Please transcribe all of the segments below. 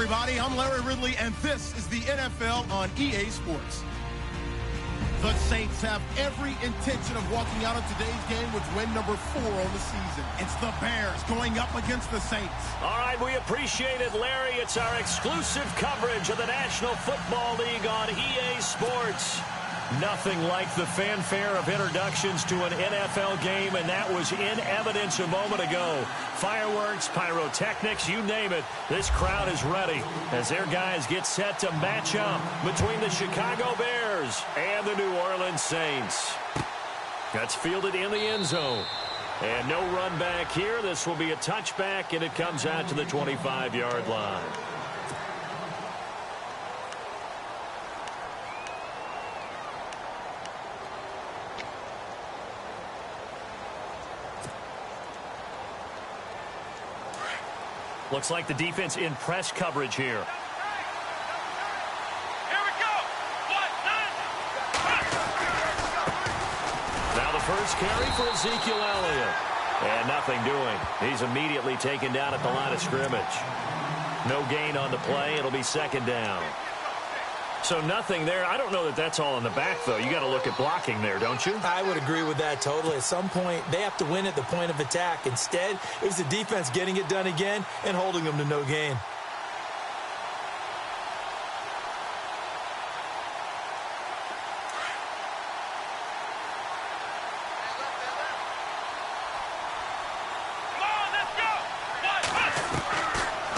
everybody. I'm Larry Ridley, and this is the NFL on EA Sports. The Saints have every intention of walking out of today's game with win number 4 on the season. It's the Bears going up against the Saints. All right, we appreciate it, Larry. It's our exclusive coverage of the National Football League on EA Sports. Nothing like the fanfare of introductions to an NFL game, and that was in evidence a moment ago. Fireworks, pyrotechnics, you name it. This crowd is ready as their guys get set to match up between the Chicago Bears and the New Orleans Saints. That's fielded in the end zone. And no run back here. This will be a touchback, and it comes out to the 25-yard line. Looks like the defense in press coverage here. Here we go. Now the first carry for Ezekiel Elliott. And nothing doing. He's immediately taken down at the line of scrimmage. No gain on the play. It'll be second down. So nothing there. I don't know that that's all in the back, though. You got to look at blocking there, don't you? I would agree with that totally. At some point, they have to win at the point of attack. Instead, it was the defense getting it done again and holding them to no gain.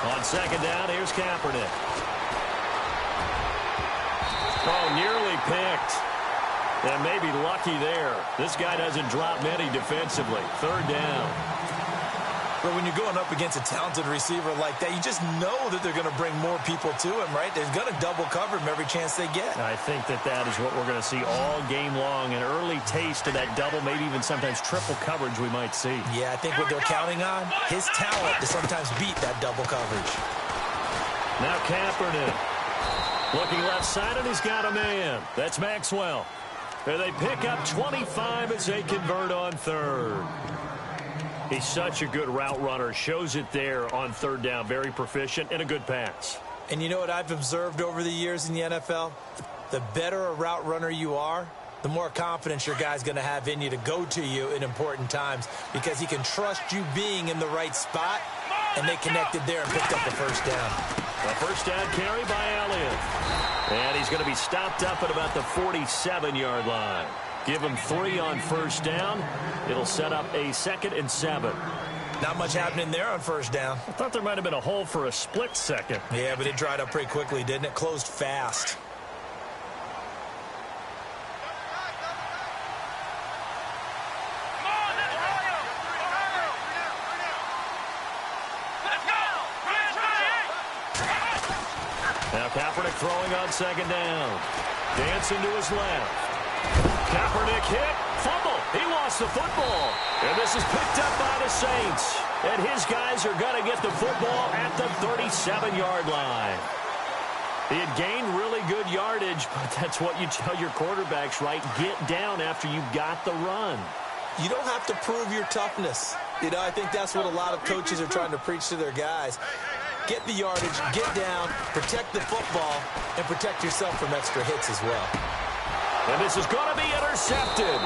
On second down, here's Kaepernick. Oh, nearly picked. And maybe lucky there. This guy doesn't drop many defensively. Third down. But when you're going up against a talented receiver like that, you just know that they're going to bring more people to him, right? They're going to double cover him every chance they get. I think that is what we're going to see all game long. An early taste of that double, maybe even sometimes triple coverage we might see. Yeah, I think what they're counting on, his talent to sometimes beat that double coverage. Now Kaepernick. Looking left side, and he's got a man. That's Maxwell. And they pick up 25 as they convert on third. He's such a good route runner. Shows it there on third down. Very proficient and a good pass. And you know what I've observed over the years in the NFL? The better a route runner you are, the more confidence your guy's going to have in you to go to you in important times because he can trust you being in the right spot, and they connected there and picked up the first down. A first down carry by Elliott. And he's going to be stopped up at about the 47-yard line. Give him 3 on first down. It'll set up a 2nd and 7. Not much happening there on first down. I thought there might have been a hole for a split second. Yeah, but it dried up pretty quickly, didn't it? Closed fast. Now Kaepernick throwing on second down. Dancing to his left. Kaepernick hit. Fumble. He lost the football. And this is picked up by the Saints. And his guys are going to get the football at the 37-yard line. He had gained really good yardage, but that's what you tell your quarterbacks, right? Get down after you got the run. You don't have to prove your toughness. You know, I think that's what a lot of coaches are trying to preach to their guys. Get the yardage, get down, protect the football, and protect yourself from extra hits as well. And this is going to be intercepted.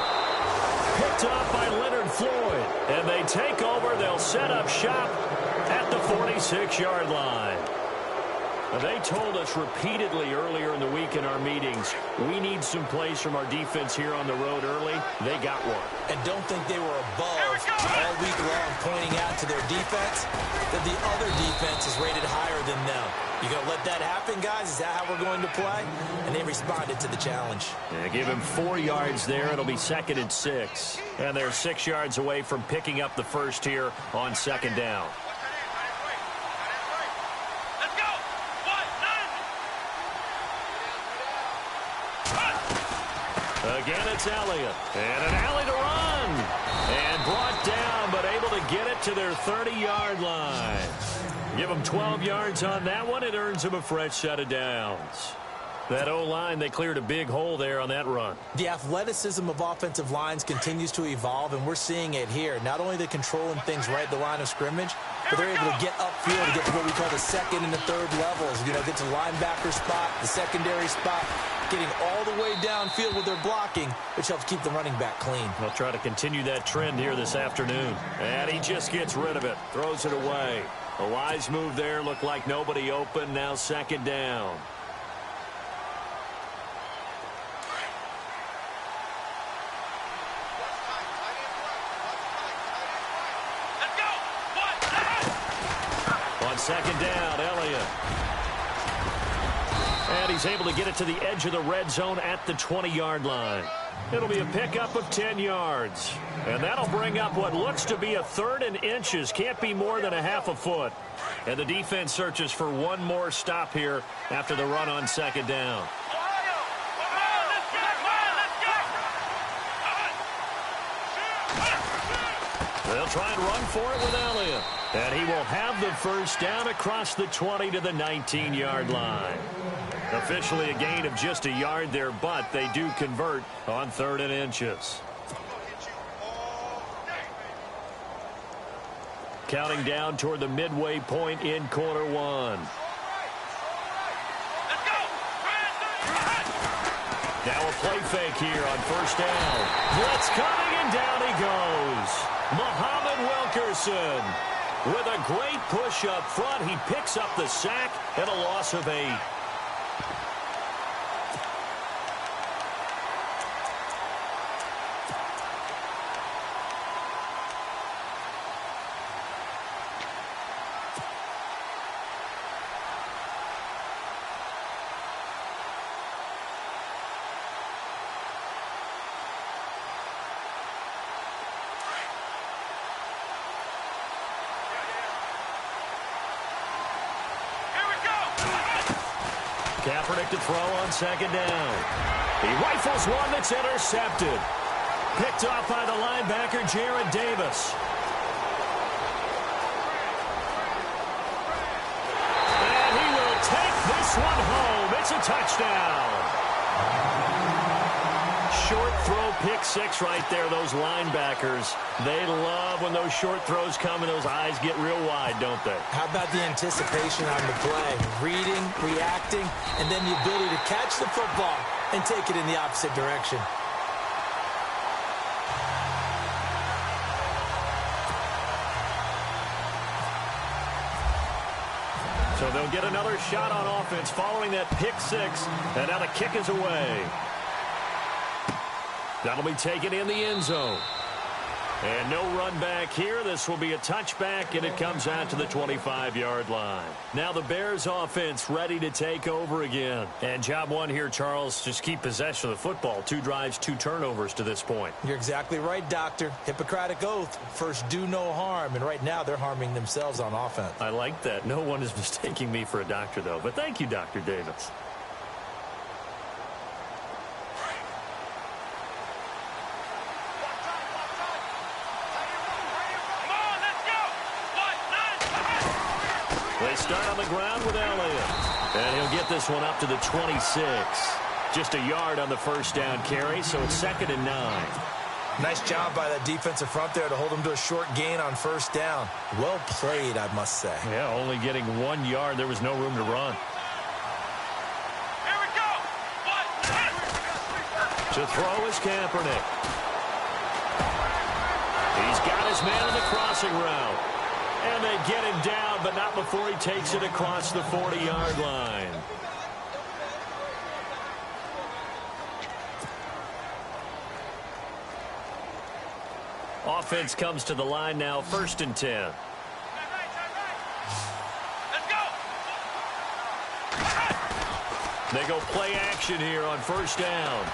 Picked up by Leonard Floyd. And they take over. They'll set up shop at the 46-yard line. Now, they told us repeatedly earlier in the week in our meetings, we need some plays from our defense here on the road early. They got one. And don't think they were above all week long pointing out to their defense that the other defense is rated higher than them. You going to let that happen, guys? Is that how we're going to play? And they responded to the challenge. Yeah, give him 4 yards there. It'll be 2nd and 6. And they're 6 yards away from picking up the first here on second down. Again, it's Elliott. And an alley to run. And brought down, but able to get it to their 30-yard line. Give them 12 yards on that one. It earns them a fresh set of downs. That O-line, they cleared a big hole there on that run. The athleticism of offensive lines continues to evolve, and we're seeing it here. Not only are they controlling things right at the line of scrimmage, but they're able to get upfield to get to what we call the second and the third levels. You know, get to linebacker spot, the secondary spot, getting all the way downfield with their blocking, which helps keep the running back clean. They'll try to continue that trend here this afternoon. And he just gets rid of it, throws it away. A wise move there, looked like nobody open, now second down. On second down, Elliott. And he's able to get it to the edge of the red zone at the 20-yard line. It'll be a pickup of 10 yards. And that'll bring up what looks to be a 3rd and inches. Can't be more than a half a foot. And the defense searches for one more stop here after the run on second down. They'll try and run for it with Elliott. And he will have the first down across the 20 to the 19-yard line. Officially a gain of just a yard there, but they do convert on 3rd and inches. Counting down toward the midway point in quarter one. Now a play fake here on first down. Blitz coming, and down he goes. Muhammad Wilkerson with a great push up front. He picks up the sack and a loss of 8. Kaepernick to throw on second down. He rifles one that's intercepted. Picked off by the linebacker, Jared Davis. And he will take this one home. It's a touchdown. Short throw, pick six right there. Those linebackers, they love when those short throws come and those eyes get real wide, don't they? How about the anticipation on the play? Reading, reacting, and then the ability to catch the football and take it in the opposite direction. So they'll get another shot on offense following that pick six, and now the kick is away. That'll be taken in the end zone. And no run back here. This will be a touchback, and it comes out to the 25-yard line. Now the Bears offense ready to take over again. And job one here, Charles, just keep possession of the football. 2 drives, 2 turnovers to this point. You're exactly right, Doctor. Hippocratic oath. First, do no harm. And right now, they're harming themselves on offense. I like that. No one is mistaking me for a doctor, though. But thank you, Dr. Davis. They start on the ground with Elliott. And he'll get this one up to the 26. Just a yard on the first down carry, so it's 2nd and 9. Nice job by that defensive front there to hold him to a short gain on first down. Well played, I must say. Yeah, only getting 1 yard. There was no room to run. Here we go. To throw is Kaepernick. He's got his man on the crossing route. And they get him down, but not before he takes it across the 40-yard line. Offense comes to the line now, 1st and 10. Let's go. They go play action here on first down.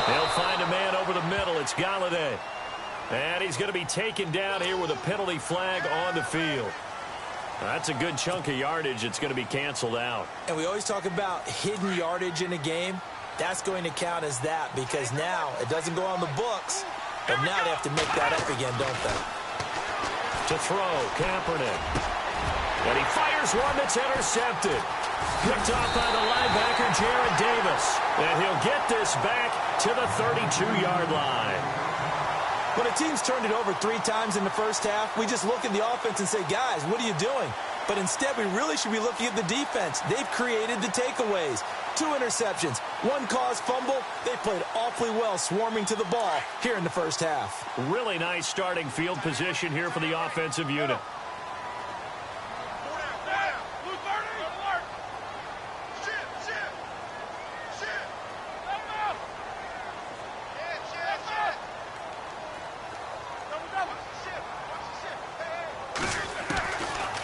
They'll find a man over the middle. It's Galladay. And he's going to be taken down here with a penalty flag on the field. That's a good chunk of yardage. It's going to be canceled out. And we always talk about hidden yardage in a game. That's going to count as that because now it doesn't go on the books, but now they have to make that up again, don't they? To throw, Kaepernick. And he fires one that's intercepted. Picked off by the linebacker, Jared Davis. And he'll get this back to the 32-yard line. When a team's turned it over 3 times in the first half, we just look at the offense and say, guys, what are you doing? But instead, we really should be looking at the defense. They've created the takeaways. 2 interceptions, 1 caused fumble. They played awfully well swarming to the ball here in the first half. Really nice starting field position here for the offensive unit.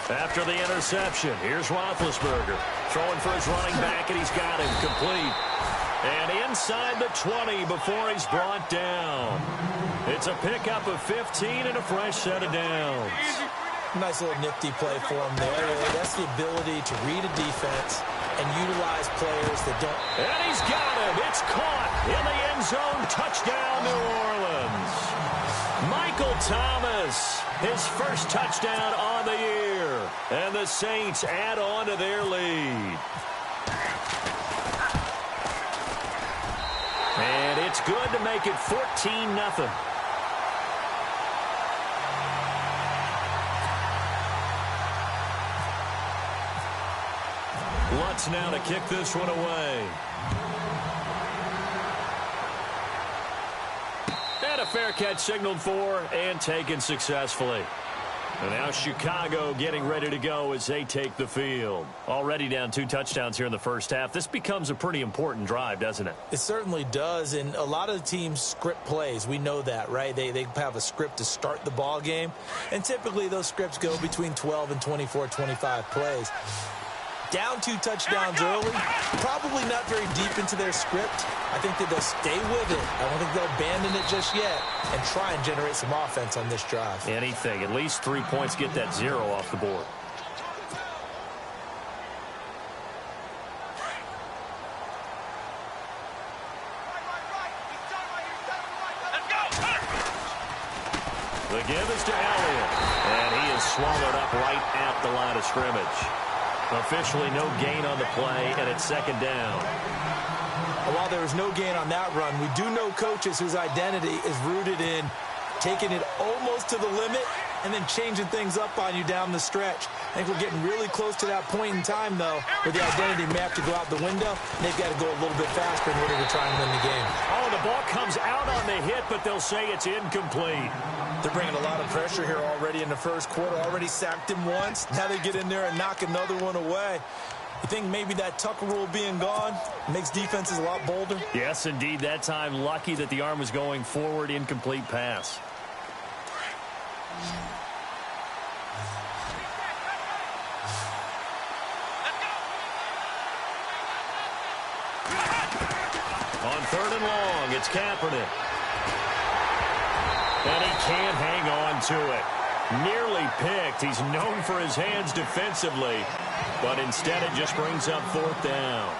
After the interception, here's Roethlisberger throwing for his running back, and he's got him complete. And inside the 20 before he's brought down. It's a pickup of 15 and a fresh set of downs. Nice little nifty play for him there. That's the ability to read a defense and utilize players that don't. And he's got him. It's caught in the end zone. Touchdown, New Orleans. Michael Thomas, his first touchdown on the year. And the Saints add on to their lead. And it's good to make it 14-0. Lutz now to kick this one away. And a fair catch signaled for and taken successfully. And now Chicago getting ready to go as they take the field. Already down 2 touchdowns here in the first half. This becomes a pretty important drive, doesn't it? It certainly does, and a lot of the teams script plays. We know that, right? They have a script to start the ball game, and typically those scripts go between 12 and 24, 25 plays. Down 2 touchdowns early, probably not very deep into their script. I think that they'll stay with it. I don't think they'll abandon it just yet and try and generate some offense on this drive. Anything. At least 3 points, get that 0 off the board. The give is to Elliott, and he is swallowed up right at the line of scrimmage. Officially no gain on the play, and it's 2nd down. While there was no gain on that run, we do know coaches whose identity is rooted in taking it almost to the limit and then changing things up on you down the stretch. I think we're getting really close to that point in time, though, where the identity may have to go out the window, and they've got to go a little bit faster in order to try and win the game. Oh, the ball comes out on the hit, but they'll say it's incomplete. They're bringing a lot of pressure here already in the first quarter. Already sacked him once. Now they get in there and knock another one away. You think maybe that Tucker rule being gone makes defenses a lot bolder? Yes, indeed. That time, lucky that the arm was going forward. Incomplete pass. On 3rd and long, it's Kaepernick. And he can't hang on to it. Nearly picked. He's known for his hands defensively. But instead it just brings up 4th down.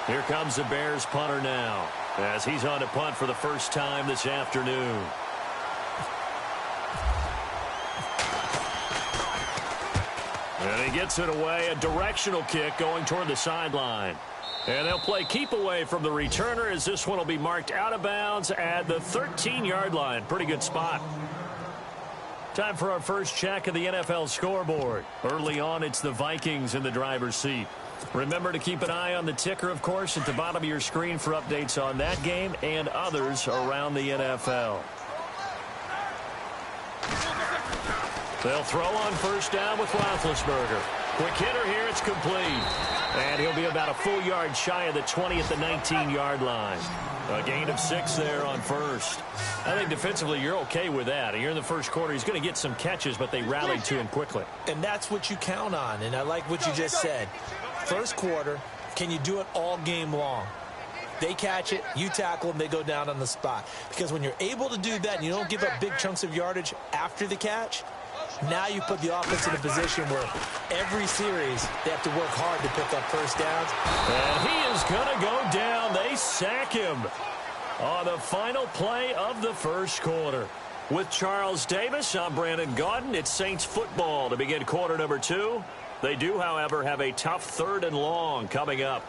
Here comes the Bears punter now, as he's on to punt for the first time this afternoon. And he gets it away. A directional kick going toward the sideline. And they'll play keep away from the returner as this one will be marked out of bounds at the 13-yard line. Pretty good spot. Time for our first check of the NFL scoreboard. Early on, it's the Vikings in the driver's seat. Remember to keep an eye on the ticker, of course, at the bottom of your screen for updates on that game and others around the NFL. They'll throw on 1st down with Roethlisberger. Quick hitter here, it's complete. And he'll be about a full yard shy of the 20 at the 19-yard line. A gain of 6 there on 1st. I think defensively you're okay with that. Here in the first quarter, he's going to get some catches, but they rallied to him quickly. And that's what you count on, and I like what you just said. First quarter, can you do it all game long? They catch it, you tackle them, they go down on the spot. Because when you're able to do that and you don't give up big chunks of yardage after the catch, now you put the offense in a position where every series they have to work hard to pick up 1st downs. And he is going to go down. They sack him on the final play of the first quarter. With Charles Davis, I'm Brandon Gaudin. It's Saints football to begin quarter number 2. They do, however, have a tough 3rd and long coming up.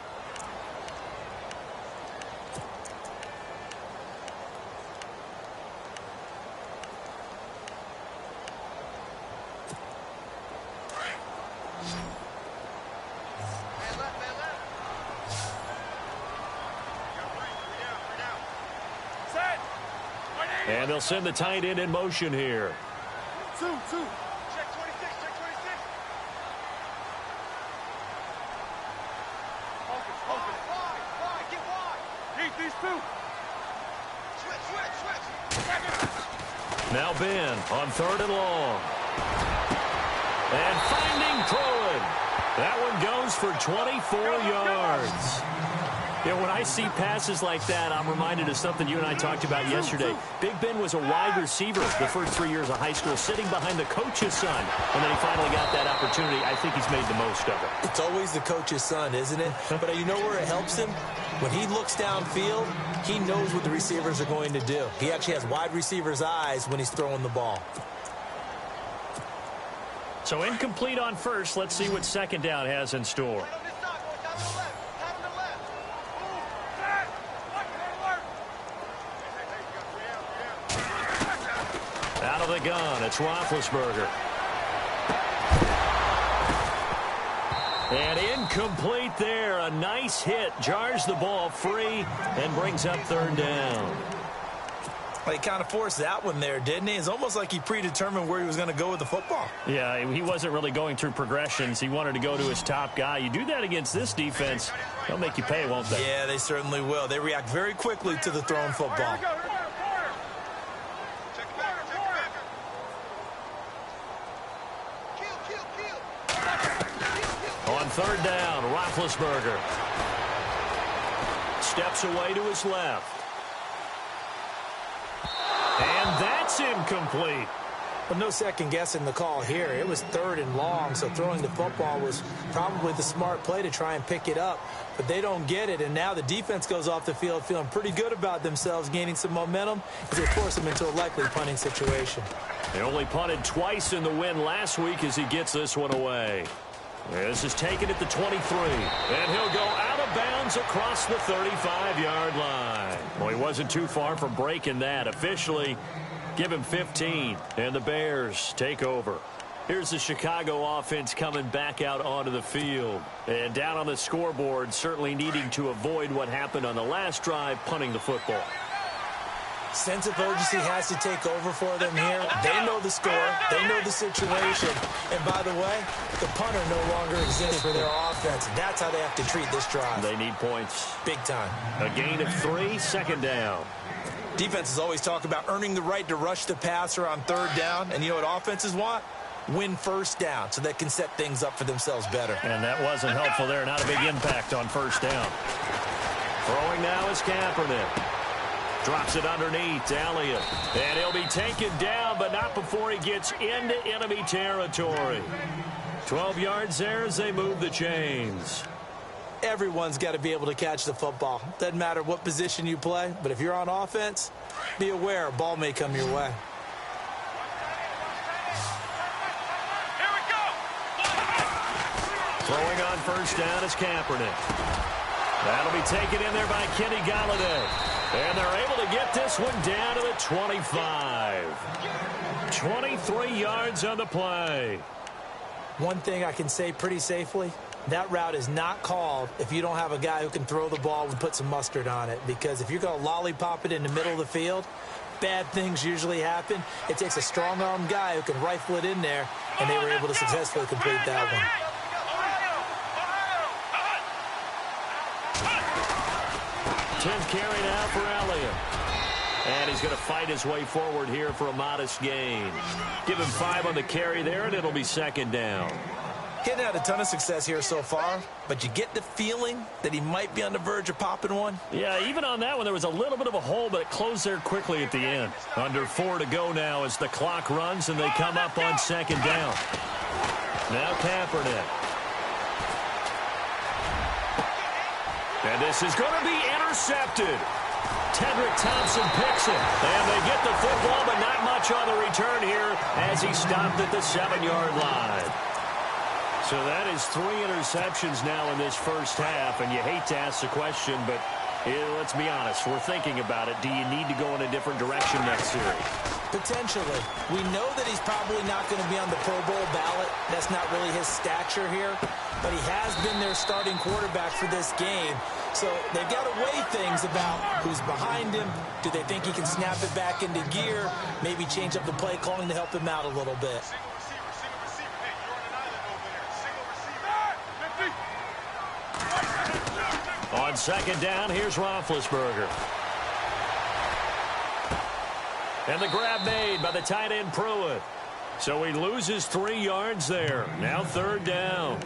And they'll send the tight end in motion here. 2. Check 26, check 26. Focus. Wide, get wide. Keep these 2. Switch. Now Ben on 3rd and long. And finding Cohen. That one goes for 24 yards. You know, when I see passes like that, I'm reminded of something you and I talked about yesterday. Big Ben was a wide receiver the first 3 years of high school, sitting behind the coach's son. And then he finally got that opportunity. I think he's made the most of it. It's always the coach's son, isn't it? But you know where it helps him? When he looks downfield, he knows what the receivers are going to do. He actually has wide receivers' eyes when he's throwing the ball. So incomplete on first. Let's see what second down has in store. Out of the gun, it's Roethlisberger. And incomplete there. A nice hit. Jars the ball free and brings up 3rd down. Well, he kind of forced that one there, didn't he? It's almost like he predetermined where he was going to go with the football. Yeah, he wasn't really going through progressions. He wanted to go to his top guy. You do that against this defense, they'll make you pay, won't they? Yeah, they certainly will. They react very quickly to the thrown football. On 3rd down, Roethlisberger steps away to his left. And that's incomplete. But no second guessing the call here. It was 3rd and long, so throwing the football was probably the smart play to try and pick it up. But they don't get it, and now the defense goes off the field feeling pretty good about themselves, gaining some momentum as they force them into a likely punting situation. They only punted twice in the win last week as he gets this one away. This is taken at the 23, and he'll go out of bounds across the 35-yard line. Well, he wasn't too far from breaking that. Officially, give him 15, and the Bears take over. Here's the Chicago offense coming back out onto the field. And down on the scoreboard, certainly needing to avoid what happened on the last drive, punting the football. Sense of urgency has to take over for them here. They know the score. They know the situation. And by the way, the punter no longer exists for their offense. That's how they have to treat this drive. They need points. Big time. A gain of 3, 2nd down. Defenses always talk about earning the right to rush the passer on 3rd down. And you know what offenses want? Win 1st down so they can set things up for themselves better. And that wasn't helpful there. Not a big impact on 1st down. Throwing now is Kaepernick. Drops it underneath, Elliott. And he'll be taken down, but not before he gets into enemy territory. 12 yards there as they move the chains. Everyone's got to be able to catch the football. Doesn't matter what position you play, but if you're on offense, be aware a ball may come your way. Here we go. Throwing on 1st down is Kaepernick. That'll be taken in there by Kenny Galladay. And they're able to get this one down to the 25. 23 yards on the play. One thing I can say pretty safely, that route is not called if you don't have a guy who can throw the ball and put some mustard on it. Because if you're going to lollipop it in the middle of the field, bad things usually happen. It takes a strong-arm guy who can rifle it in there, and they were able to successfully complete that one. Carry now for Elliott. And he's going to fight his way forward here for a modest gain. Give him 5 on the carry there, and it'll be 2nd down. He hadn't had a ton of success here so far, but you get the feeling that he might be on the verge of popping one. Yeah, even on that one, there was a little bit of a hole, but it closed there quickly at the end. Under 4 to go now as the clock runs, and they come up on 2nd down. Now Kaepernick. And this is going to be intercepted. Tedrick Thompson picks it. And they get the football, but not much on the return here as he stopped at the 7-yard line. So that is 3 interceptions now in this first half. And you hate to ask the question, but Let's be honest, we're thinking about it. Do you need to go in a different direction next series? Potentially. We know that he's probably not going to be on the Pro Bowl ballot. That's not really his stature here. But he has been their starting quarterback for this game. So they've got to weigh things about who's behind him. Do they think he can snap it back into gear? Maybe change up the play calling to help him out a little bit. On second down, here's Roethlisberger. And the grab made by the tight end Pruitt. So he loses 3 yards there. Now third down.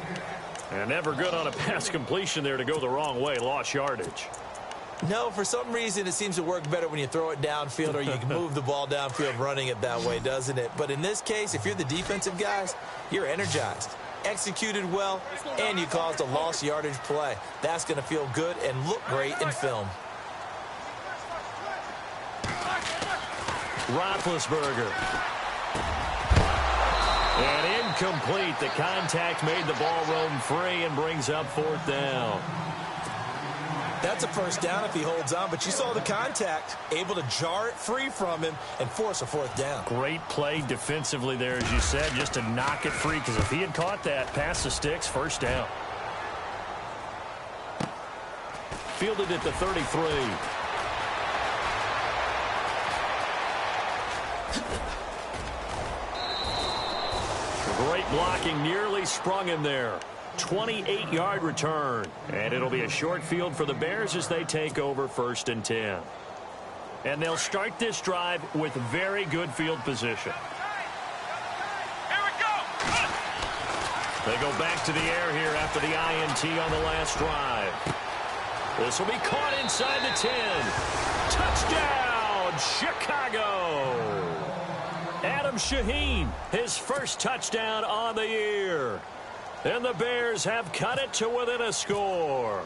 And never good on a pass completion there to go the wrong way. Lost yardage. No, for some reason it seems to work better when you throw it downfield or you can move the ball downfield running it that way, doesn't it? But in this case, if you're the defensive guys, you're energized. Executed well, and you caused a lost yardage play. That's going to feel good and look great in film. Roethlisberger. And incomplete. The contact made the ball roam free and brings up fourth down. That's a first down if he holds on, but you saw the contact, able to jar it free from him and force a fourth down. Great play defensively there, as you said, just to knock it free, because if he had caught that, past the sticks, first down. Fielded at the 33. Great blocking, nearly sprung him there. 28-yard return. And it'll be a short field for the Bears as they take over 1st and 10. And they'll start this drive with very good field position. Here we go. They go back to the air here after the INT on the last drive. This will be caught inside the 10. Touchdown, Chicago. Adam Shaheen, his first touchdown on the year. And the Bears have cut it to within a score.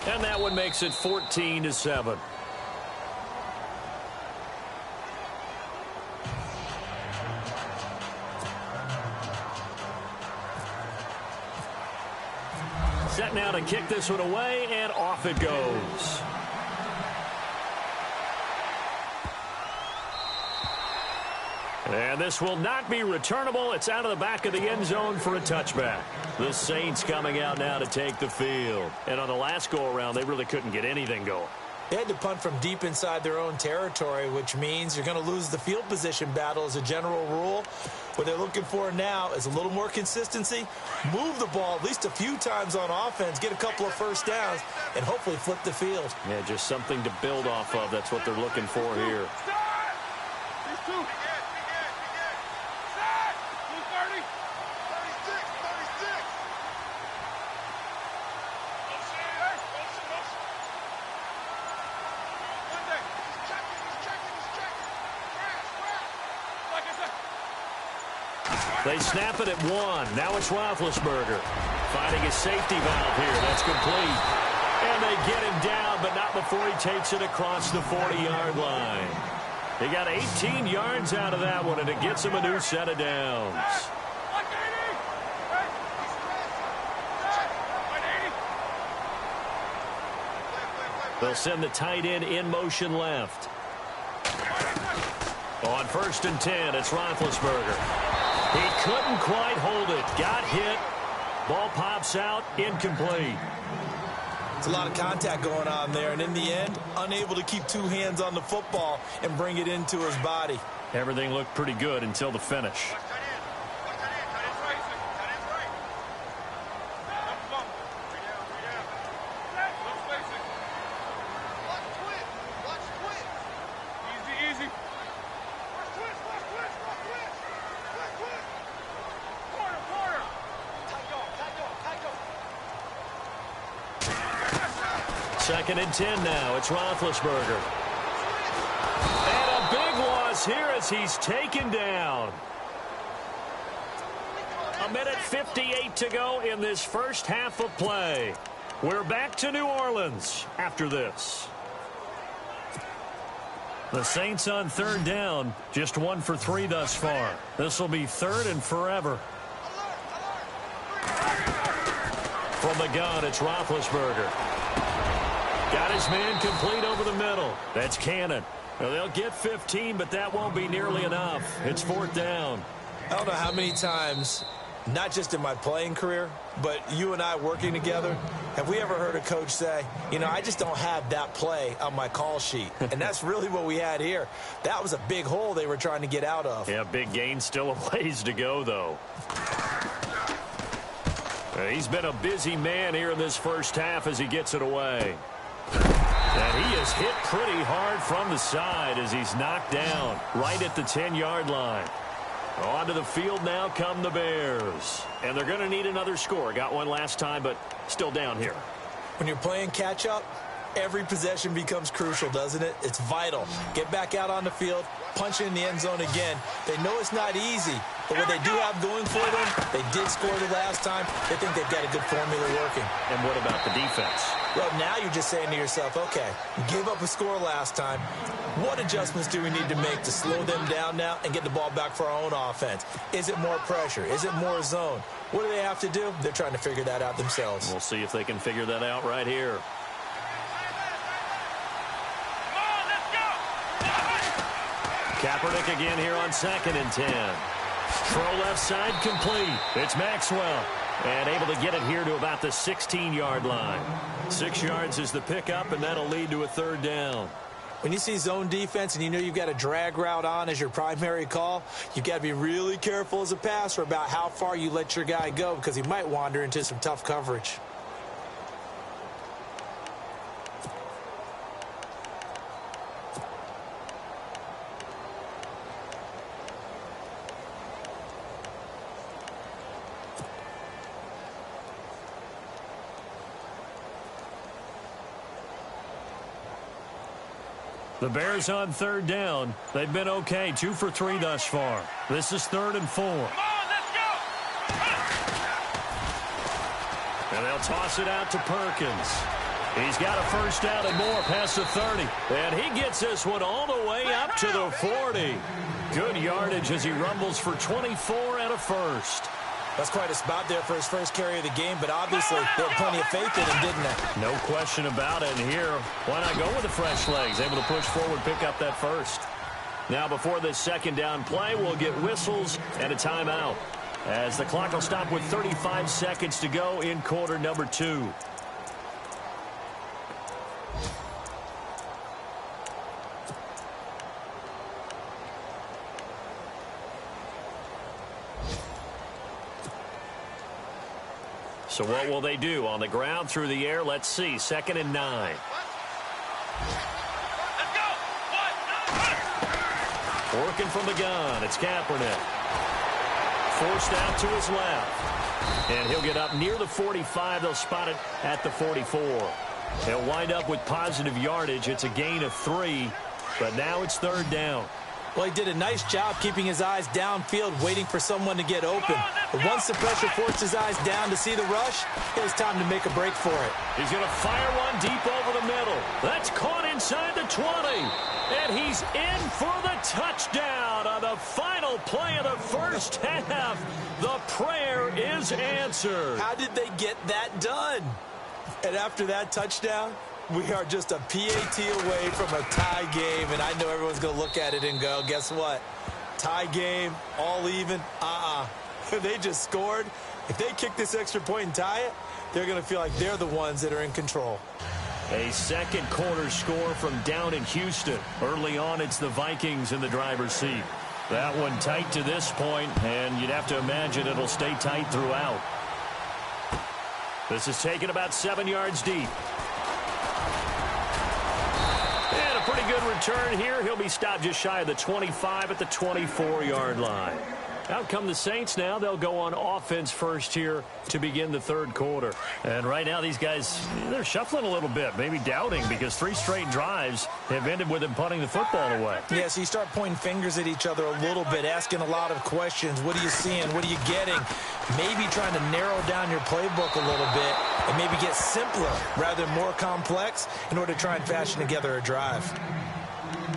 And that one makes it 14-7. Set now to kick this one away, and off it goes. And this will not be returnable. It's out of the back of the end zone for a touchback. The Saints coming out now to take the field. And on the last go-around, they really couldn't get anything going. They had to punt from deep inside their own territory, which means you're going to lose the field position battle as a general rule. What they're looking for now is a little more consistency, move the ball at least a few times on offense, get a couple of first downs, and hopefully flip the field. Yeah, just something to build off of. That's what they're looking for here. They snap it at 1. Now it's Roethlisberger. Finding a safety valve here. That's complete. And they get him down, but not before he takes it across the 40-yard line. He got 18 yards out of that one, and it gets him a new set of downs. They'll send the tight end in motion left. On 1st and 10, it's Roethlisberger. He couldn't quite hold it. Got hit. Ball pops out. Incomplete. It's a lot of contact going on there, and in the end, unable to keep 2 hands on the football and bring it into his body. Everything looked pretty good until the finish. Second and 10 now. It's Roethlisberger. And a big loss here as he's taken down. 1:58 to go in this first half of play. We're back to New Orleans after this. The Saints on 3rd down, just 1 for 3 thus far. This will be 3rd and forever. From the gun, it's Roethlisberger. Got his man complete over the middle. That's Cannon. Well, they'll get 15, but that won't be nearly enough. It's 4th down. I don't know how many times, not just in my playing career, but you and I working together, have we ever heard a coach say, you know, I just don't have that play on my call sheet. And that's really what we had here. That was a big hole they were trying to get out of. Yeah, big gain, still a ways to go, though. He's been a busy man here in this first half as he gets it away. And he is hit pretty hard from the side as he's knocked down right at the 10-yard line. Onto the field now come the Bears. And they're going to need another score. Got one last time, but still down here. When you're playing catch-up, every possession becomes crucial, doesn't it? It's vital. Get back out on the field, punch in the end zone again. They know it's not easy, but what they do have going for them, they did score the last time. They think they've got a good formula working. And what about the defense? Well, now you're just saying to yourself, okay, we gave up a score last time. What adjustments do we need to make to slow them down now and get the ball back for our own offense? Is it more pressure? Is it more zone? What do they have to do? They're trying to figure that out themselves. We'll see if they can figure that out right here. Kaepernick again here on 2nd and 10. Throw left side complete. It's Maxwell. And able to get it here to about the 16-yard line. 6 yards is the pickup, and that'll lead to a 3rd down. When you see zone defense and you know you've got a drag route on as your primary call, you've got to be really careful as a passer about how far you let your guy go because he might wander into some tough coverage. The Bears on 3rd down. They've been okay, 2 for 3 thus far. This is 3rd and 4. Come on, let's go! And they'll toss it out to Perkins. He's got a 1st down and more past the 30. And he gets this one all the way up to the 40. Good yardage as he rumbles for 24 and a 1st. That's quite a spot there for his first carry of the game, but obviously they had plenty of faith in him, didn't they? No question about it. And here, why not go with the fresh legs? Able to push forward, pick up that 1st. Now, before this 2nd down play, we'll get whistles and a timeout, as the clock will stop with 35 seconds to go in quarter number 2. So what will they do? On the ground, through the air, let's see. 2nd and 9. Let's go! Working from the gun, it's Kaepernick. Forced out to his left. And he'll get up near the 45. They'll spot it at the 44. He'll wind up with positive yardage. It's a gain of 3, but now it's 3rd down. Well, he did a nice job keeping his eyes downfield, waiting for someone to get open. But once the pressure forced his eyes down to see the rush, it was time to make a break for it. He's going to fire one deep over the middle. That's caught inside the 20. And he's in for the touchdown on the final play of the first half. The prayer is answered. How did they get that done? And after that touchdown, we are just a PAT away from a tie game, and I know everyone's going to look at it and go, guess what? Tie game, all even, They just scored. If they kick this extra point and tie it, they're going to feel like they're the ones that are in control. A second quarter score from down in Houston. Early on, it's the Vikings in the driver's seat. That one tight to this point, and you'd have to imagine it'll stay tight throughout. This is taken about 7 yards deep. And a pretty good return here. He'll be stopped just shy of the 25 at the 24-yard line. Out come the Saints now. They'll go on offense first here to begin the 3rd quarter. And right now these guys, they're shuffling a little bit, maybe doubting, because 3 straight drives have ended with them punting the football away. Yeah, so you start pointing fingers at each other a little bit, asking a lot of questions. What are you seeing? What are you getting? Maybe trying to narrow down your playbook a little bit and maybe get simpler rather than more complex in order to try and fashion together a drive.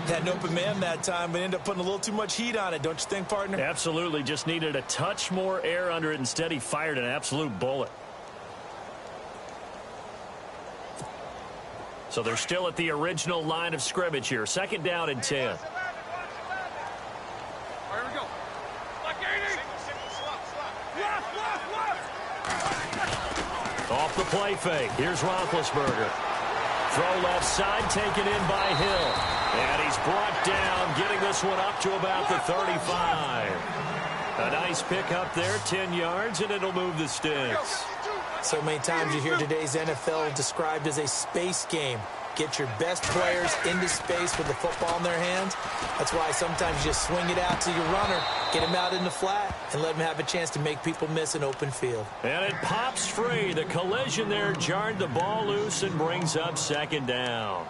Had an open man that time, but ended up putting a little too much heat on it, don't you think, partner? Absolutely. Just needed a touch more air under it. Instead, he fired an absolute bullet. So they're still at the original line of scrimmage here. 2nd down and 10. All right, here we go. Like 80. Off the play fake. Here's Roethlisberger. Throw left side, taken in by Hill. And he's brought down, getting this one up to about the 35. A nice pick up there, 10 yards, and it'll move the sticks. So many times you hear today's NFL described as a space game. Get your best players into space with the football in their hands. That's why sometimes you just swing it out to your runner, get him out in the flat, and let him have a chance to make people miss an open field. And it pops free. The collision there jarred the ball loose and brings up 2nd down.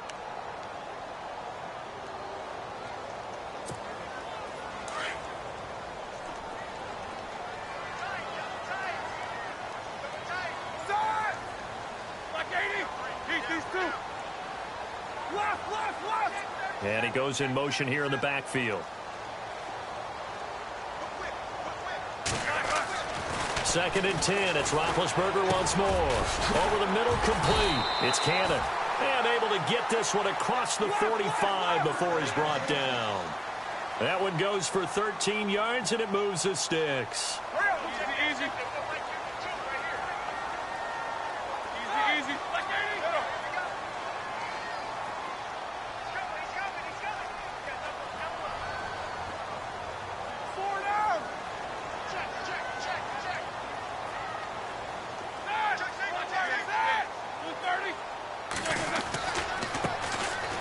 And he goes in motion here in the backfield. 2nd and 10. It's Roethlisberger once more. Over the middle, complete. It's Cannon. And able to get this one across the 45 before he's brought down. That one goes for 13 yards, and it moves the sticks. Easy. Easy.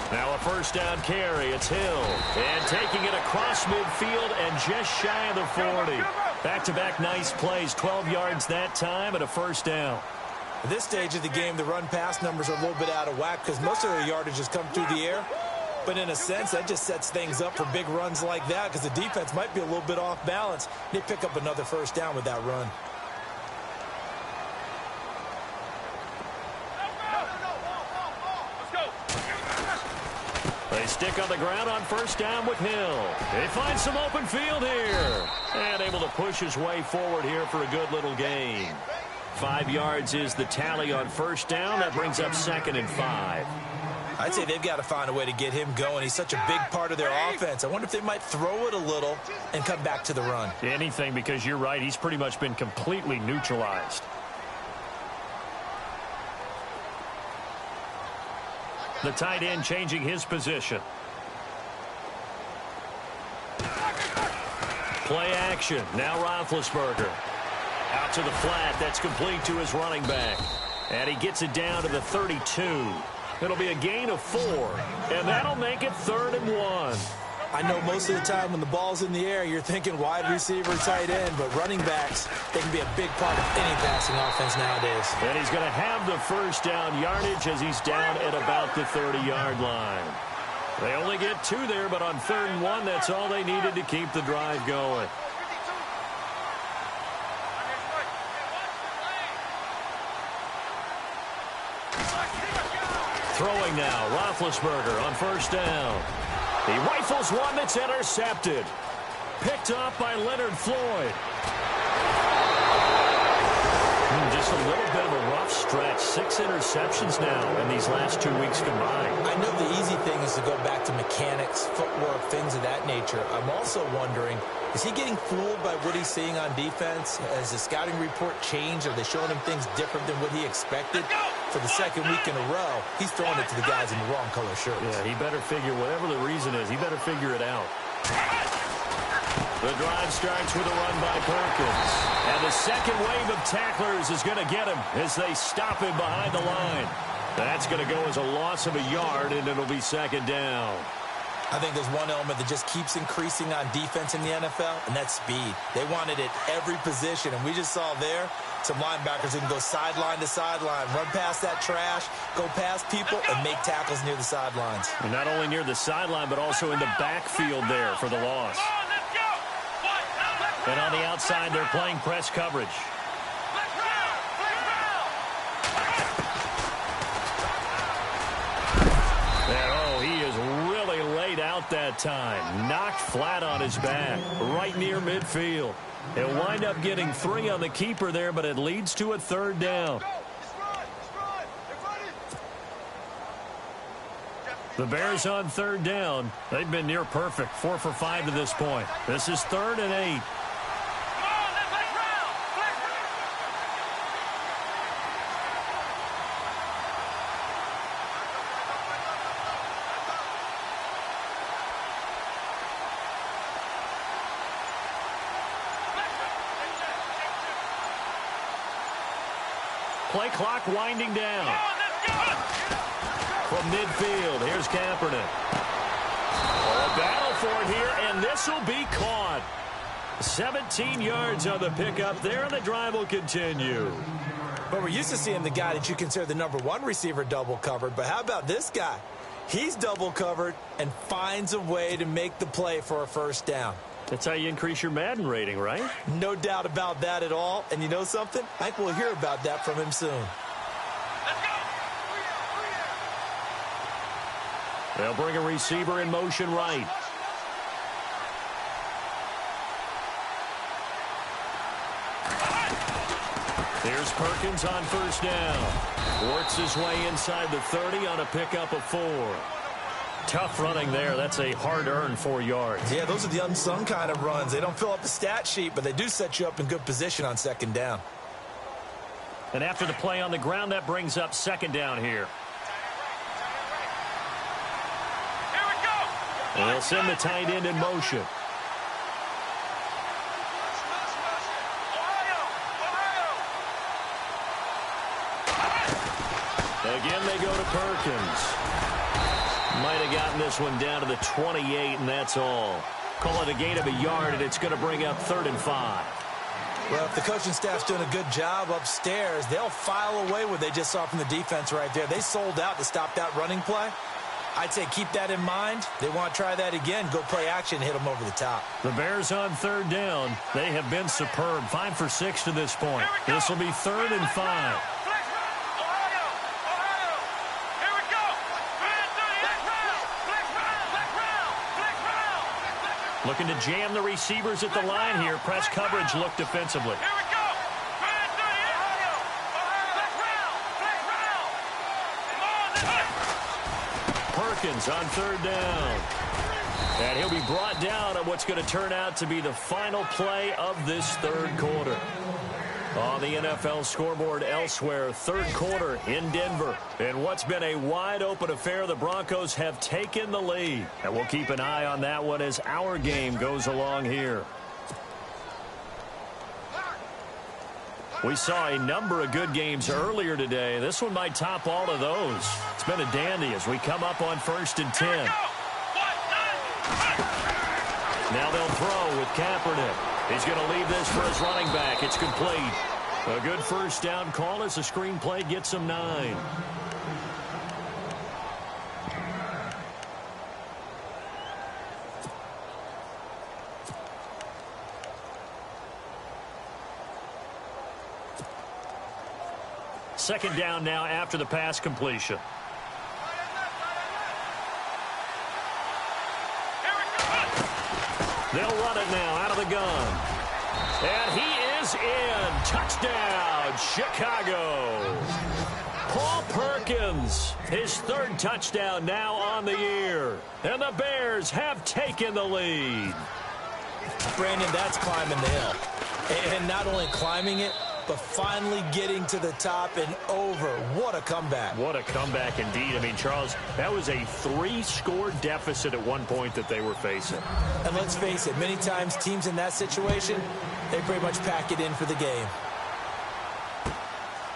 Now a 1st down carry. It's Hill. And taking it across midfield and just shy of the 40. Back-to-back nice plays. 12 yards that time and a 1st down. At this stage of the game, the run-pass numbers are a little bit out of whack because most of their yardage has come through the air. But in a sense, that just sets things up for big runs like that because the defense might be a little bit off balance. They pick up another 1st down with that run. They stick on the ground on 1st down with Hill. They find some open field here. And able to push his way forward here for a good little gain. 5 yards is the tally on 1st down. That brings up 2nd and 5. I'd say they've got to find a way to get him going. He's such a big part of their offense. I wonder if they might throw it a little and come back to the run. Anything, because you're right. He's pretty much been completely neutralized. The tight end changing his position. Play action. Now Roethlisberger. Out to the flat. That's complete to his running back. And he gets it down to the 32. It'll be a gain of 4. And that'll make it 3rd and 1. I know most of the time when the ball's in the air, you're thinking wide receiver, tight end, but running backs, they can be a big part of any passing offense nowadays. And he's going to have the 1st down yardage as he's down at about the 30-yard line. They only get 2 there, but on 3rd and 1, that's all they needed to keep the drive going. Throwing now, Roethlisberger on 1st down. He rifles one that's intercepted. Picked up by Leonard Floyd. Just a little bit of a rough stretch. 6 interceptions now in these last 2 weeks combined. I know the easy thing is to go back to mechanics, footwork, things of that nature. I'm also wondering, is he getting fooled by what he's seeing on defense? Has the scouting report changed? Are they showing him things different than what he expected? For the 2nd week in a row, he's throwing it to the guys in the wrong color shirts. Yeah, he better figure, whatever the reason is, he better figure it out. The drive starts with a run by Perkins. And the 2nd wave of tacklers is going to get him as they stop him behind the line. That's going to go as a loss of a yard, and it'll be 2nd down. I think there's one element that just keeps increasing on defense in the NFL, and that's speed. They want it at every position, and we just saw there some linebackers who can go sideline to sideline, run past that trash, go past people, and make tackles near the sidelines. And not only near the sideline, but also in the backfield there for the loss. And on the outside, they're playing press coverage. And, oh, he is really laid out that time. Knocked flat on his back, right near midfield. He'll wind up getting 3 on the keeper there, but it leads to a 3rd down. The Bears on third down. They've been near perfect, 4 for 5 to this point. This is 3rd and 8. Play clock winding down. From midfield, here's Kaepernick. Oh, a battle for it here, and this will be caught. 17 yards on the pickup there, and the drive will continue. But we're used to seeing the guy that you consider the #1 receiver double covered. But how about this guy? He's double covered and finds a way to make the play for a first down. That's how you increase your Madden rating, right? No doubt about that at all. And you know something? I think we'll hear about that from him soon. They'll bring a receiver in motion right. Here's Perkins on first down. Works his way inside the 30 on a pickup of 4. Tough running there. That's a hard-earned 4 yards. Yeah, those are the unsung kind of runs. They don't fill up the stat sheet, but they do set you up in good position on second down. And after the play on the ground, that brings up second down here. And they'll send the tight end in motion. Again, they go to Perkins. Might have gotten this one down to the 28, and that's all. Call it a gain of a yard, and it's going to bring up 3rd and 5. Well, if the coaching staff's doing a good job upstairs, they'll file away what they just saw from the defense right there. They sold out to stop that running play. I'd say keep that in mind. They want to try that again. Go play action, hit them over the top. The Bears on third down. They have been superb. 5 for 6 to this point. This will be 3rd and 5. Looking to jam the receivers at the line here. Press coverage look defensively. Perkins on third down. And he'll be brought down on what's going to turn out to be the final play of this third quarter. On the NFL scoreboard elsewhere, third quarter in Denver. And what's been a wide-open affair, the Broncos have taken the lead. And we'll keep an eye on that one as our game goes along here. We saw a number of good games earlier today. This one might top all of those. It's been a dandy as we come up on 1st and 10. Now they'll throw with Kaepernick. He's going to leave this for his running back. It's complete. A good first down call as the screenplay gets him 9. Second down now after the pass completion. They'll run it now out of the gun. And he is in. Touchdown, Chicago. Paul Perkins, his 3rd touchdown now on the year. And the Bears have taken the lead. Brandon, that's climbing the hill. And not only climbing it, but finally getting to the top and over. What a comeback. What a comeback indeed. I mean, Charles, that was a 3-score deficit at one point that they were facing. And let's face it, many times teams in that situation, they pretty much pack it in for the game.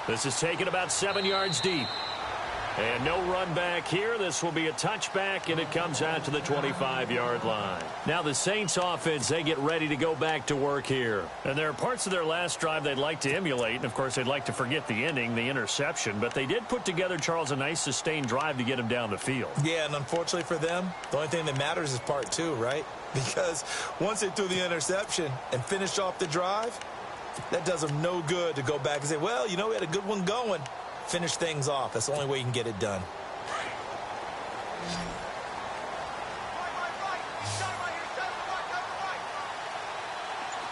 This is taken about 7 yards deep. And no run back here. This will be a touchback, and it comes out to the 25-yard line. Now the Saints offense, they get ready to go back to work here. And there are parts of their last drive they'd like to emulate. And, of course, they'd like to forget the ending, the interception. But they did put together, Charles, a nice sustained drive to get him down the field. Yeah, and unfortunately for them, the only thing that matters is part 2, right? Because once they threw the interception and finished off the drive, that does them no good to go back and say, well, you know, we had a good one going. Finish things off. That's the only way you can get it done.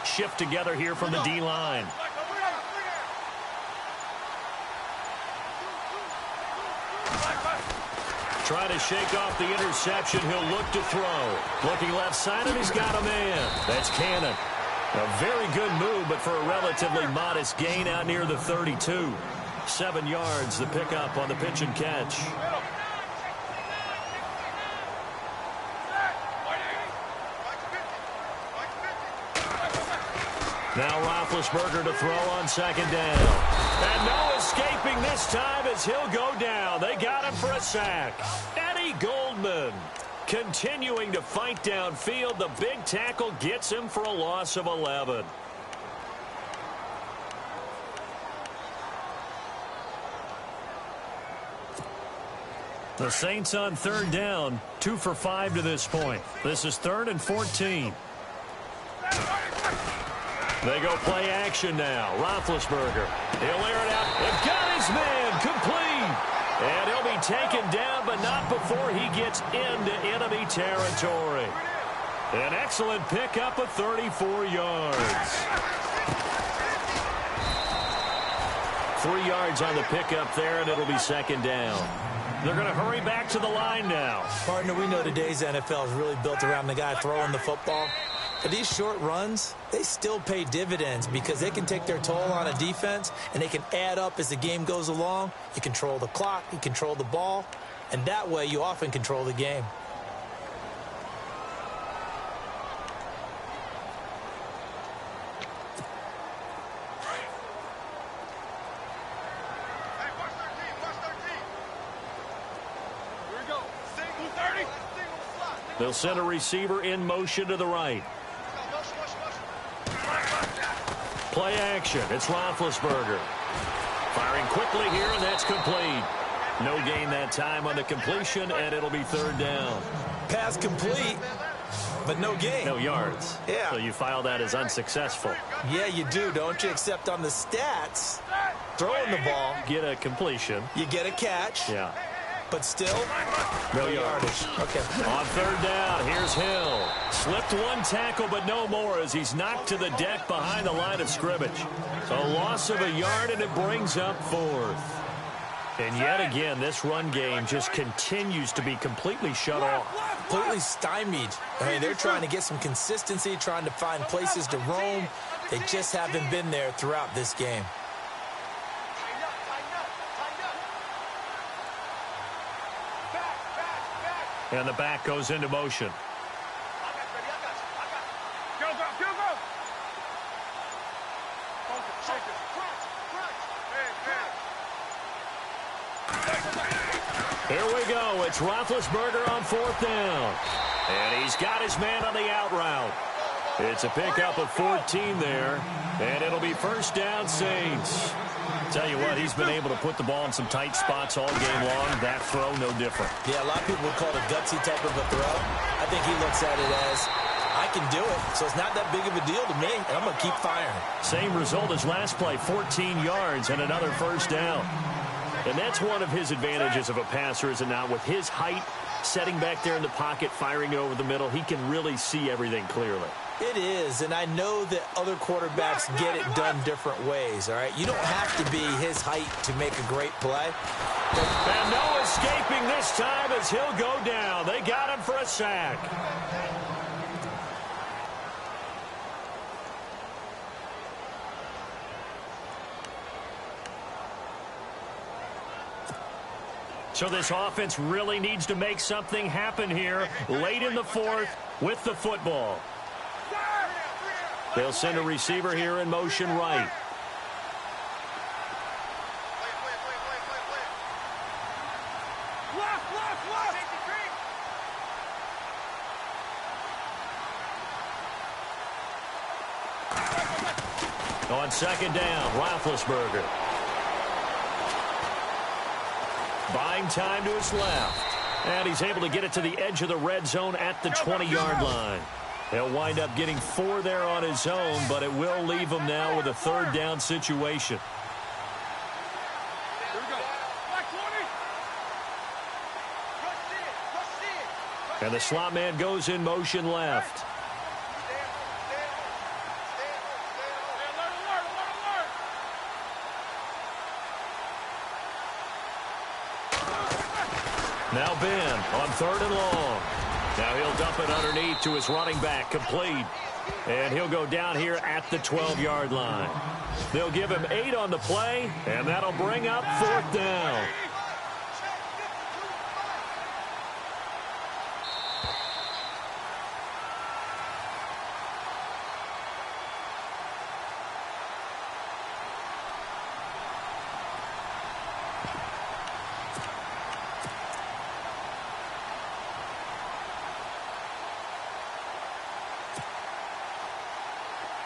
Shift together here from the D-line. Trying to shake off the interception. He'll look to throw. Looking left side, and he's got a man. That's Cannon. A very good move, but for a relatively modest gain out near the 32. 7 yards, the pickup on the pitch and catch. Now Roethlisberger to throw on second down. And no escaping this time as he'll go down. They got him for a sack. Eddie Goldman continuing to fight downfield. The big tackle gets him for a loss of 11. The Saints on third down, 2 for 5 to this point. This is 3rd and 14. They go play action now. Roethlisberger. He'll air it out. They've got his man complete. And he'll be taken down, but not before he gets into enemy territory. An excellent pickup of 34 yards. 3 yards on the pickup there, and it'll be second down. They're going to hurry back to the line now. Partner, we know today's NFL is really built around the guy throwing the football. But these short runs, they still pay dividends because they can take their toll on a defense and they can add up as the game goes along. You control the clock, you control the ball, and that way you often control the game. They'll send a receiver in motion to the right. Play action. It's Roethlisberger. Firing quickly here, and that's complete. No gain that time on the completion, and it'll be third down. Pass complete, but no gain. No yards. Yeah. So you file that as unsuccessful. Yeah, you do, don't you? Except on the stats, throwing the ball. Get a completion. You get a catch. Yeah. But still, no yardage. Okay. On third down, here's Hill. Slipped one tackle, but no more as he's knocked to the deck behind the line of scrimmage. So a loss of a yard, and it brings up 4th. And yet again, this run game just continues to be completely shut off. Completely stymied. I mean, they're trying to get some consistency, trying to find places to roam. They just haven't been there throughout this game. And the back goes into motion. Here we go. It's Roethlisberger on 4th down. And he's got his man on the out route. It's a pickup of 14 there. And it'll be first down, Saints. Tell you what, he's been able to put the ball in some tight spots all game long. That throw, no different. Yeah, a lot of people would call it a gutsy type of a throw. I think he looks at it as, I can do it, so it's not that big of a deal to me, and I'm going to keep firing. Same result as last play, 14 yards and another first down. And that's one of his advantages of a passer, is it not? With his height, setting back there in the pocket, firing it over the middle, he can really see everything clearly. It is, and I know that other quarterbacks get it done different ways, all right? You don't have to be his height to make a great play. And no escaping this time as he'll go down. They got him for a sack. So this offense really needs to make something happen here late in the 4th with the football. They'll send a receiver here in motion right. On second down, Roethlisberger. Buying time to his left. And he's able to get it to the edge of the red zone at the 20-yard line. He'll wind up getting 4 there on his own, but it will leave him now with a third down situation. And the slot man goes in motion left. Now Ben on 3rd and long. Now he'll dump it underneath to his running back, complete. And he'll go down here at the 12-yard line. They'll give him 8 on the play, and that'll bring up 4th down.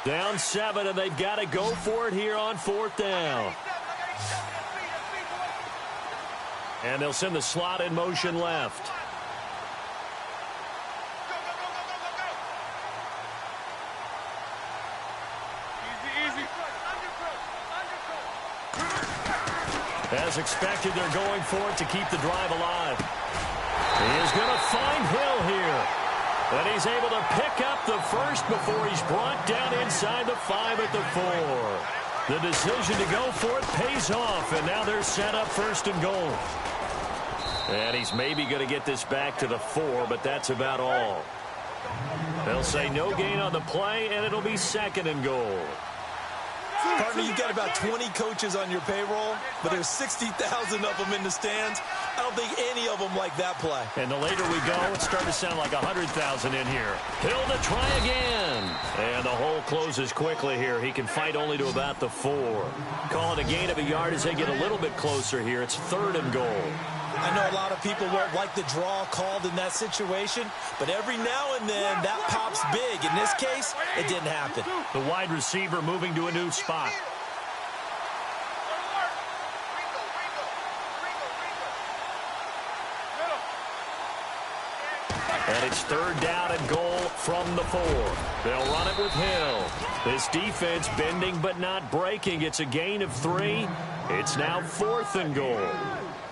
Down 7, and they've got to go for it here on 4th down. And they'll send the slot in motion left. Easy. As expected, they're going for it to keep the drive alive. He is going to find Hill here. And he's able to pick up the first before he's brought down inside the 5 at the 4. The decision to go for it pays off, and now they're set up 1st and goal. And he's maybe going to get this back to the 4, but that's about all. They'll say no gain on the play, and it'll be 2nd and goal. Partner, you've got about 20 coaches on your payroll, but there's 60,000 of them in the stands. I don't think any of them like that play. And the later we go, it's starting to sound like 100,000 in here. Hill to try again. And the hole closes quickly here. He can fight only to about the 4. Call it a gain of a yard as they get a little bit closer here. It's 3rd and goal. I know a lot of people won't like the draw called in that situation, but every now and then that pops big. In this case, it didn't happen. The wide receiver moving to a new spot. And it's 3rd down and goal from the 4. They'll run it with Hill. This defense bending but not breaking. It's a gain of 3. It's now 4th and goal.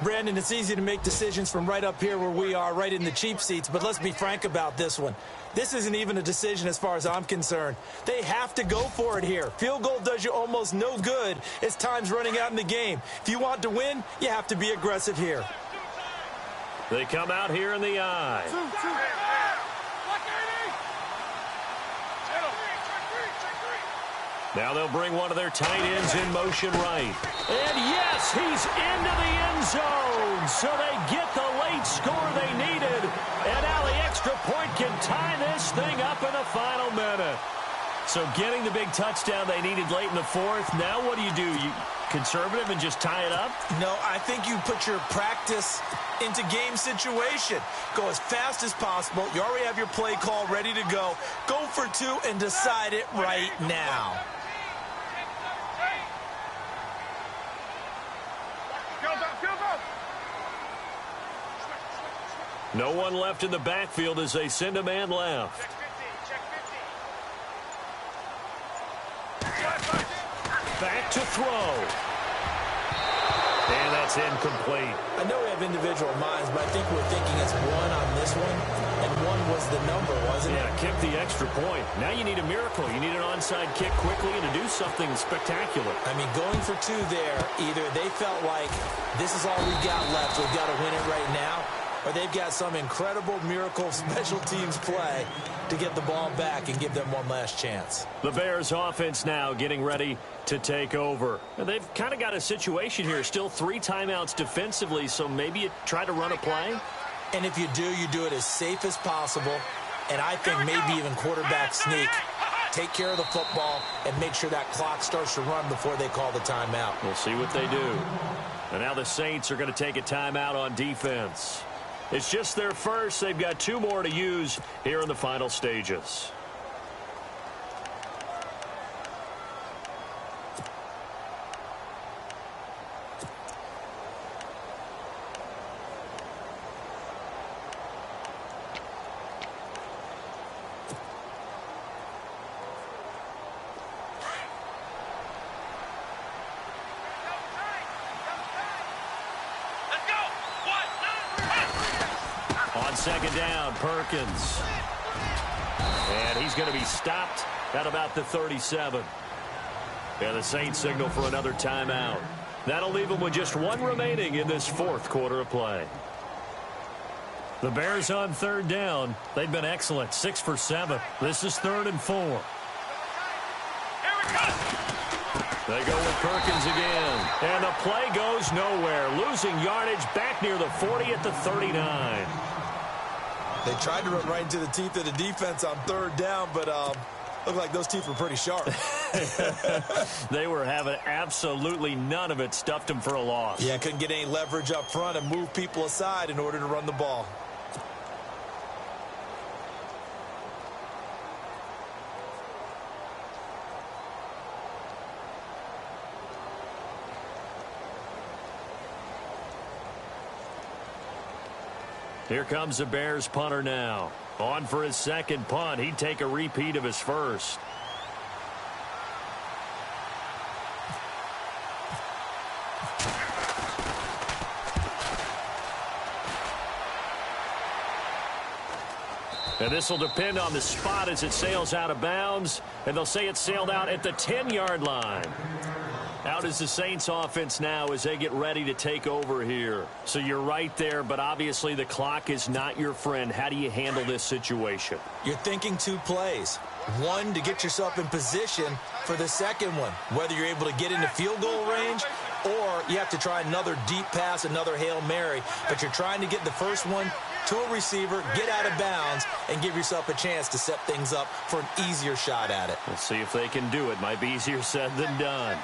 Brandon, it's easy to make decisions from right up here where we are, right in the cheap seats, but let's be frank about this one. This isn't even a decision as far as I'm concerned. They have to go for it here. Field goal does you almost no good as time's running out in the game. If you want to win, you have to be aggressive here. They come out here in the eye. Now they'll bring one of their tight ends in motion right. And yes, he's into the end zone. So they get the late score they needed. And now the extra point can tie this thing up in the final minute. So getting the big touchdown they needed late in the 4th. Now what do? You conservative and just tie it up? No, I think you put your practice into game situation. Go as fast as possible. You already have your play call ready to go. Go for 2 and decide it right now. No one left in the backfield as they send a man left. Back to throw. And that's incomplete. I know we have individual minds, but I think we're thinking it's 1 on this one, and 1 was the number, wasn't it? Yeah, kick the extra point. Now you need a miracle. You need an onside kick quickly and to do something spectacular. I mean, going for 2 there, either they felt like this is all we got left, we've got to win it right now, or they've got some incredible miracle special teams play to get the ball back and give them one last chance. The Bears offense now getting ready to take over. And they've kind of got a situation here. Still 3 timeouts defensively, so maybe you try to run a play. And if you do it as safe as possible. And I think maybe even quarterback sneak. Take care of the football and make sure that clock starts to run before they call the timeout. We'll see what they do. And now the Saints are going to take a timeout on defense. It's just their first. They've got 2 more to use here in the final stages. On 2nd down, Perkins. And he's going to be stopped at about the 37. And the Saints signal for another timeout. That'll leave them with just 1 remaining in this 4th quarter of play. The Bears on third down. They've been excellent, 6 for 7. This is 3rd and 4. They go with Perkins again. And the play goes nowhere. Losing yardage back near the 40 at the 39. They tried to run right into the teeth of the defense on third down, but looked like those teeth were pretty sharp. They were having absolutely none of it. Stuffed them for a loss. Yeah, couldn't get any leverage up front and move people aside in order to run the ball. Here comes the Bears punter now. On for his second punt. He'd take a repeat of his first. And this will depend on the spot as it sails out of bounds. And they'll say it sailed out at the 10-yard line. Out is the Saints offense now as they get ready to take over here. So you're right there, but obviously the clock is not your friend. How do you handle this situation? You're thinking 2 plays. One, to get yourself in position for the second one, whether you're able to get into field goal range or you have to try another deep pass, another Hail Mary. But you're trying to get the first one to a receiver, get out of bounds, and give yourself a chance to set things up for an easier shot at it. Let's see if they can do it. Might be easier said than done.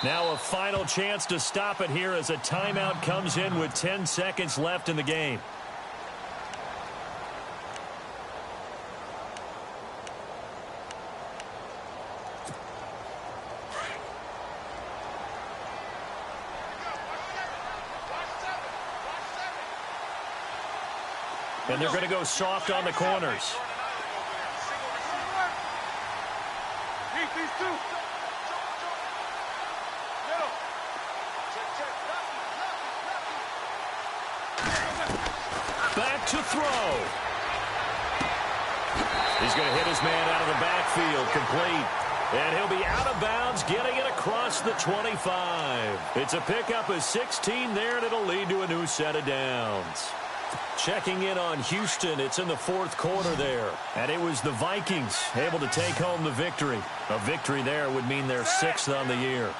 Now a final chance to stop it here as a timeout comes in with 10 seconds left in the game. And they're going to go soft on the corners. Back to throw. He's going to hit his man out of the backfield, complete. And he'll be out of bounds, getting it across the 25. It's a pickup of 16 there, and it'll lead to a new set of downs. Checking in on Houston, it's in the 4th quarter there. And it was the Vikings able to take home the victory. A victory there would mean they're 6th on the year.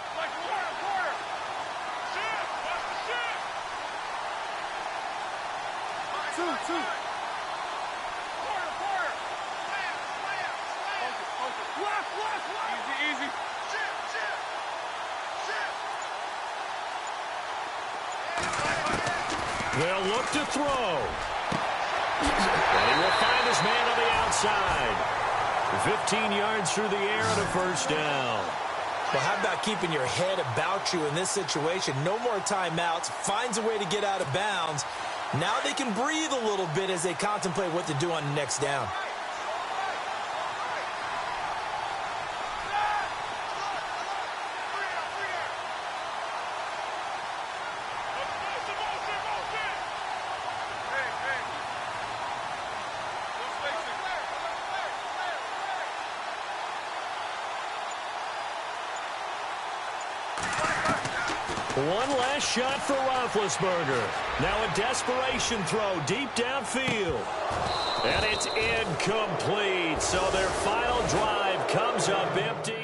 They'll look to throw. And he will find his man on the outside. 15 yards through the air and a first down. Well, how about keeping your head about you in this situation? No more timeouts. Finds a way to get out of bounds. Now they can breathe a little bit as they contemplate what to do on the next down. One last shot for Roethlisberger. Now a desperation throw deep downfield. And it's incomplete. So their final drive comes up empty.